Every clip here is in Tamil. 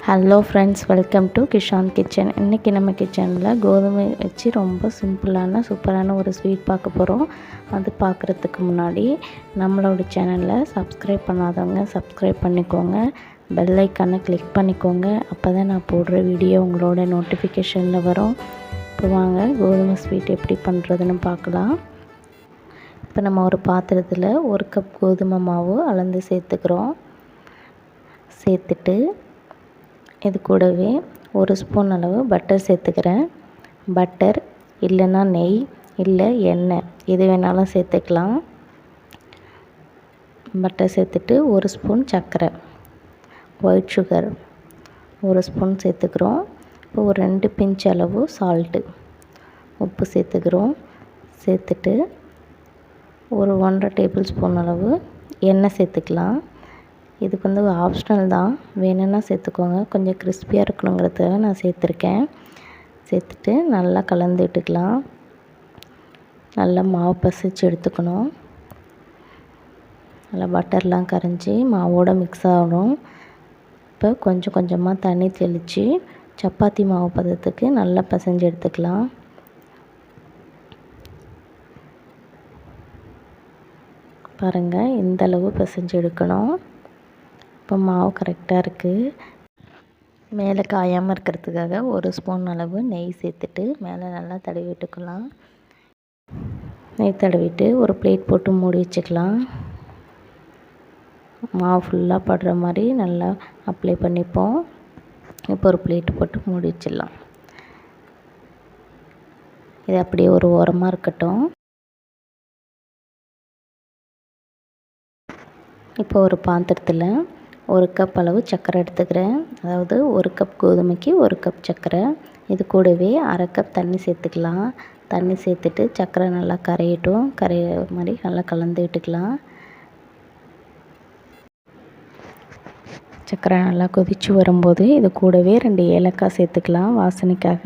Hello friends, welcome to Kishan kitchen. இன்றைக்கி நம்ம கிச்சனில் கோதுமை வச்சு ரொம்ப சிம்பிளான சூப்பரான ஒரு ஸ்வீட் பார்க்க போகிறோம். அது பார்க்குறதுக்கு முன்னாடி நம்மளோட சேனலில் சப்ஸ்கிரைப் பண்ணாதவங்க சப்ஸ்கிரைப் பண்ணிக்கோங்க, பெல் ஐக்கானை கிளிக் பண்ணிக்கோங்க. அப்போ தான் நான் போடுற வீடியோ உங்களோட நோட்டிஃபிகேஷனில் வரும். இப்போ வாங்க கோதுமை ஸ்வீட் எப்படி பண்ணுறதுன்னு பார்க்கலாம். இப்போ நம்ம ஒரு பாத்திரத்தில் 1 கப் கோதுமை மாவு அளந்து சேர்த்துக்கிறோம். சேர்த்துட்டு இது கூடவே 1 ஸ்பூன் அளவு பட்டர் சேர்த்துக்கிறேன். பட்டர் இல்லைன்னா நெய், இல்லை எண்ணெய் எது வேணாலும் சேர்த்துக்கலாம். பட்டர் சேர்த்துட்டு 1 ஸ்பூன் சர்க்கரை, ஒயிட் சுகர் 1 ஸ்பூன் சேர்த்துக்கிறோம். இப்போ ஒரு 2 பிஞ்ச் அளவு சால்ட்டு, உப்பு சேர்த்துக்கிறோம். சேர்த்துட்டு ஒரு 1.5 டேபிள் ஸ்பூன் அளவு எண்ணெய் சேர்த்துக்கலாம். இதுக்கு வந்து ஆப்ஷனல் தான், வேணும்னா சேர்த்துக்கோங்க. கொஞ்சம் கிறிஸ்பியாக இருக்கணுங்கிறதுக்காக நான் சேர்த்துருக்கேன். சேர்த்துட்டு நல்லா கலந்து விட்டுக்கலாம். நல்லா மாவு பசிச்சு எடுத்துக்கணும். நல்லா பட்டர்லாம் கரைஞ்சி மாவோடு மிக்ஸ் ஆகணும். இப்போ கொஞ்சம் கொஞ்சமாக தண்ணி தெளித்து சப்பாத்தி மாவு பதத்துக்கு நல்லா பிசைஞ்சு எடுத்துக்கலாம். பாருங்கள், இந்தளவு பிசைஞ்சு எடுக்கணும். இப்போ மாவு கரெக்டாக இருக்குது. மேலே காயாமல் இருக்கிறதுக்காக 1 ஸ்பூன் அளவு நெய் சேர்த்துட்டு மேலே நல்லா தடவி விட்டுக்கலாம். நெய் தடவிட்டு ஒரு பிளேட் போட்டு மூடி வச்சுக்கலாம். மாவு ஃபுல்லாக படுற மாதிரி நல்லா அப்ளை பண்ணிப்போம். இப்போ ஒரு பிளேட் போட்டு மூடி வச்சிடலாம். இது அப்படியே ஒரு ஓரமாக இருக்கட்டும். இப்போ ஒரு பாத்திரத்தில் 1 கப் அளவு சர்க்கரை எடுத்துக்கிறேன். அதாவது 1 கப் கோதுமைக்கு 1 கப் சர்க்கரை. இது கூடவே 1/2 கப் தண்ணி சேர்த்துக்கலாம். தண்ணி சேர்த்துட்டு சர்க்கரை நல்லா கரையட்டும். கரைய மாதிரி நல்லா கலந்து விட்டுக்கலாம். சர்க்கரை நல்லா கொதித்து வரும்போது இது கூடவே 2 ஏலக்காய் சேர்த்துக்கலாம் வாசனைக்காக.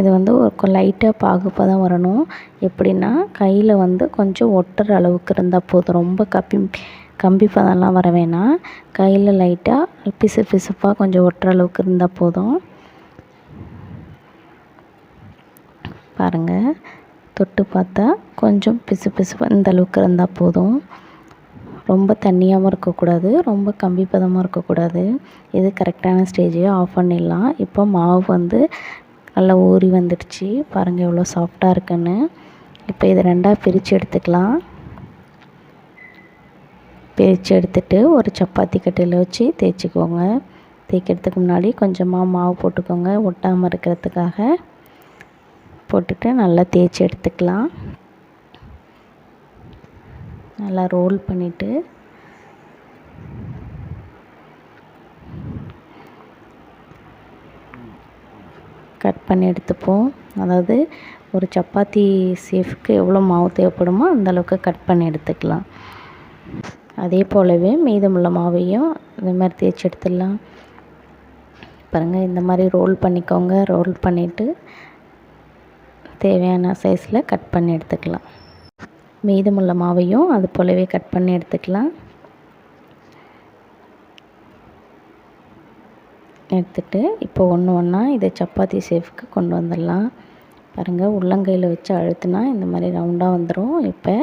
இது வந்து ஒரு லைட்டாக பாகுப்பதம் வரணும். எப்படின்னா கையில் வந்து கொஞ்சம் ஒட்டுற அளவுக்கு இருந்தால் போதும். ரொம்ப கம்பி பதம்லாம் வர வேணாம். கையில் லைட்டாக பிசுப்பாக கொஞ்சம் ஒட்டுற அளவுக்கு இருந்தால் போதும். பாருங்கள், தொட்டு பார்த்தா கொஞ்சம் பிசுப்பாக இந்த அளவுக்கு இருந்தால் போதும். ரொம்ப தண்ணியாகவும் இருக்கக்கூடாது, ரொம்ப கம்பி பதமாக இருக்கக்கூடாது. இது கரெக்டான ஸ்டேஜ். ஆஃப் பண்ணிடலாம். இப்போ மாவு வந்து நல்லா ஊறி வந்துடுச்சு. பாருங்கள் எவ்வளோ சாஃப்டாக இருக்குன்னு. இப்போ இதை 2ஆக பிரித்து எடுத்துக்கலாம். பிரித்து எடுத்துட்டு ஒரு சப்பாத்தி கட்டையில் வச்சு தேய்ச்சிக்கோங்க. தேய்க்கிறதுக்கு முன்னாடி கொஞ்சமாக மாவு போட்டுக்கோங்க, ஒட்டாமல் இருக்கிறதுக்காக. போட்டுட்டு நல்லா தேய்ச்சி எடுத்துக்கலாம். நல்லா ரோல் பண்ணிவிட்டு கட் பண்ணி எடுத்துப்போம். அதாவது ஒரு சப்பாத்தி சேஃப்க்கு எவ்வளோ மாவு தேவைப்படுமோ அந்தளவுக்கு கட் பண்ணி எடுத்துக்கலாம். அதே போலவே மீதமுள்ள மாவையும் இந்த மாதிரி தேய்ச்சி எடுத்துடலாம். பாருங்கள், இந்த மாதிரி ரோல் பண்ணிக்கோங்க. ரோல் பண்ணிவிட்டு தேவையான சைஸில் கட் பண்ணி எடுத்துக்கலாம். மீதமுள்ள மாவையும் அது போலவே கட் பண்ணி எடுத்துக்கலாம். எடுத்துட்டு இப்போ ஒன்று ஒன்றா இதை சப்பாத்தி ஷேஃப்க்கு கொண்டு வந்துடலாம். பாருங்கள், உள்ளங்கையில் வச்சு அழுத்தினா இந்த மாதிரி ரவுண்டாக வந்துடும். இப்போ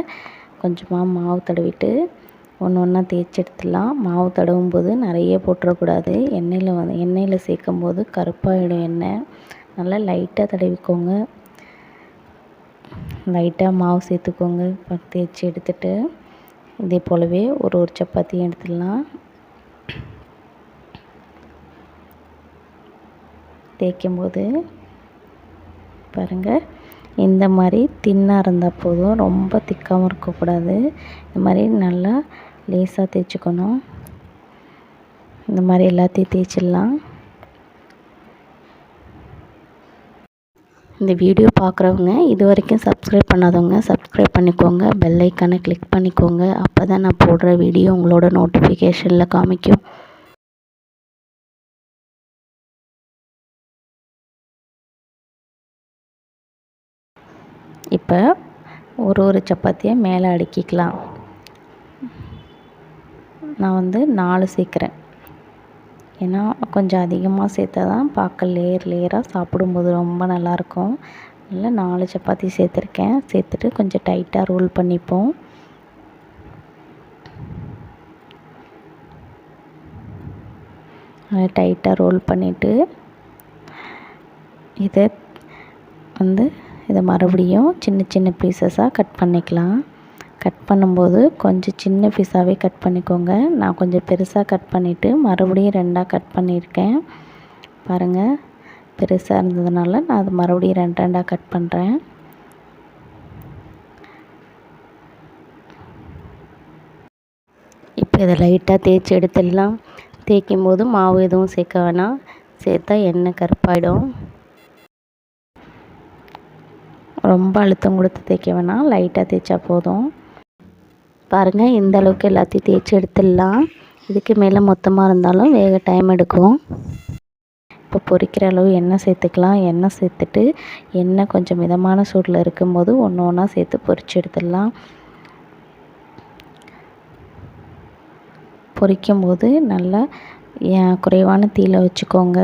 கொஞ்சமாக மாவு தடவிட்டு ஒன்று ஒன்றா தேய்ச்சி எடுத்துடலாம். மாவு தடவும் போது நிறைய போட்டுறக்கூடாது. எண்ணெயில் சேர்க்கும் போது கருப்பாகிடும் எண்ணெய். நல்லா லைட்டாக தடவிக்கோங்க. லைட்டாக மாவு சேர்த்துக்கோங்க. தேய்ச்சி எடுத்துட்டு இதே போலவே ஒரு சப்பாத்தியும் எடுத்துடலாம். தேய்க்கும்போது பாருங்கள், இந்த மாதிரி தின்னாக இருந்தால் போதும். ரொம்ப திக்காகவும் இருக்கக்கூடாது. இந்த மாதிரி நல்லா லேசாக தேய்ச்சிக்கணும். இந்த மாதிரி எல்லாத்தையும் தேய்ச்சிடலாம். இந்த வீடியோ பார்க்குறவங்க இது வரைக்கும் சப்ஸ்கிரைப் பண்ணாதவங்க சப்ஸ்கிரைப் பண்ணிக்கோங்க, பெல் ஐக்கானை கிளிக் பண்ணிக்கோங்க. அப்போ தான் நான் போடுற வீடியோ உங்களோட நோட்டிஃபிகேஷனில் காமிக்கும். இப்போ ஒரு சப்பாத்தியை மேலே அடுக்கிக்கலாம். நான் வந்து 4 சேர்க்குறேன். ஏன்னா கொஞ்சம் அதிகமாக சேர்த்தா தான் பார்க்க லேயராக சாப்பிடும்போது ரொம்ப நல்லாயிருக்கும். இல்லை 4 சப்பாத்தி சேர்த்துருக்கேன். சேர்த்துட்டு கொஞ்சம் டைட்டாக ரோல் பண்ணிப்போம். டைட்டாக ரோல் பண்ணிவிட்டு இதை மறுபடியும் சின்ன சின்ன பீசஸாக கட் பண்ணிக்கலாம். கட் பண்ணும்போது கொஞ்சம் சின்ன பீஸாகவே கட் பண்ணிக்கோங்க. நான் கொஞ்சம் பெருசாக கட் பண்ணிவிட்டு மறுபடியும் 2ஆக கட் பண்ணியிருக்கேன். பாருங்கள், பெருசாக இருந்ததுனால நான் அது மறுபடியும் 2 கட் பண்ணுறேன். இப்போ இதை லைட்டாக தேய்ச்சி எடுத்துடலாம். தேய்க்கும் போது மாவு எதுவும் சேர்க்க வேணாம். சேர்த்தா எண்ணெய் கருப்பாயிடும். ரொம்ப அழுத்தம் கொடுத்து தேய்க்க வேணாம், லைட்டாக தேய்ச்சா போதும். பாருங்கள், இந்த அளவுக்கு எல்லாத்தையும் தேய்ச்சி எடுத்துடலாம். இதுக்கு மேலே மொத்தமாக இருந்தாலும் வேக டைம் எடுக்கும். இப்போ பொரிக்கிற அளவு எண்ணெய் சேர்த்துக்கலாம். எண்ணெய் சேர்த்துட்டு எண்ணெய் கொஞ்சம் மிதமான சூடில் இருக்கும்போது ஒன்று ஒன்றா சேர்த்து பொரித்து எடுத்துடலாம். பொரிக்கும்போது நல்லா குறைவான தீயில வச்சுக்கோங்க.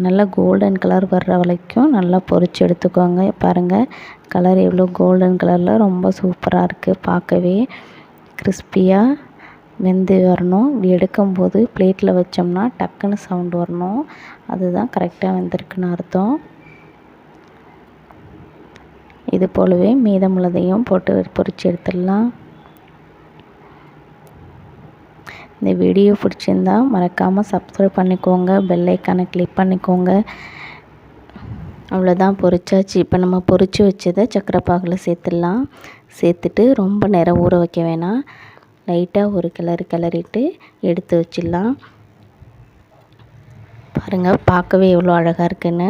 நல்லா கோல்டன் கலர் வர்ற வரைக்கும் நல்லா பொரித்து எடுத்துக்கோங்க. பாருங்கள், கலர் எவ்வளோ கோல்டன் கலரில் ரொம்ப சூப்பராக இருக்குது. பார்க்கவே கிறிஸ்பியாக வெந்து வரணும். இப்படி எடுக்கும்போது பிளேட்டில் வச்சோம்னா டக்குன்னு சவுண்டு வரணும். அதுதான் கரெக்டாக வெந்திருக்குன்னு அர்த்தம். இது போலவே மீதமுள்ளதையும் போட்டு பொரித்து எடுத்துடலாம். இந்த வீடியோ பிடிச்சிருந்தா மறக்காமல் சப்ஸ்கிரைப் பண்ணிக்கோங்க, பெல் ஐக்கானை கிளிக் பண்ணிக்கோங்க. அவ்வளோதான், பொரிச்சாச்சு. இப்போ நம்ம பொரித்து வச்சதை சக்கரை பாகில் சேர்த்துடலாம். சேர்த்துட்டு ரொம்ப நேரம் ஊற வைக்க வேணாம். லைட்டாக ஒரு கிளறிட்டு எடுத்து வச்சிடலாம். பாருங்கள், பார்க்கவே எவ்வளோ அழகாக இருக்குன்னு.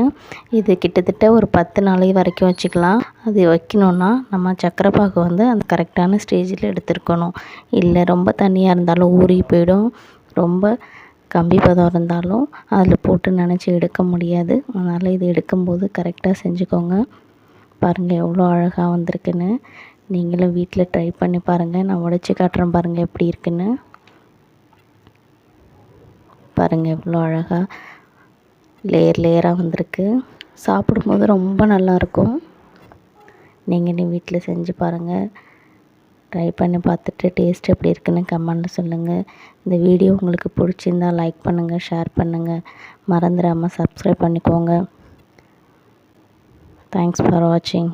இது கிட்டத்தட்ட ஒரு 10 நாளைக்கு வரைக்கும் வச்சுக்கலாம். அது வைக்கணுன்னா நம்ம சக்கரை பாகு அந்த கரெக்டான ஸ்டேஜில் எடுத்துருக்கணும். இல்லை ரொம்ப தண்ணியாக இருந்தாலும் ஊறி போயிடும். ரொம்ப கம்பி பதம் இருந்தாலும் அதில் போட்டு நினச்சி எடுக்க முடியாது. அதனால் இது எடுக்கும்போது கரெக்டாக செஞ்சுக்கோங்க. பாருங்கள் எவ்வளோ அழகாக வந்திருக்குன்னு. நீங்களும் வீட்டில் ட்ரை பண்ணி பாருங்கள். நான் உடைச்சி காட்டுறேன் பாருங்கள் எப்படி இருக்குன்னு. பாருங்கள் எவ்வளோ அழகாக லேயராக வந்திருக்கு. சாப்பிடும்போது ரொம்ப நல்லாயிருக்கும். நீங்கள் வீட்டில் செஞ்சு பாருங்கள். ட்ரை பண்ணி பார்த்துட்டு டேஸ்ட் எப்படி இருக்குன்னு கமெண்ட்டில் சொல்லுங்கள். இந்த வீடியோ உங்களுக்கு பிடிச்சிருந்தால் லைக் பண்ணுங்கள், ஷேர் பண்ணுங்கள். மறந்துடாமல் சப்ஸ்கிரைப் பண்ணிக்கோங்க. தேங்க்ஸ் ஃபார் வாட்சிங்.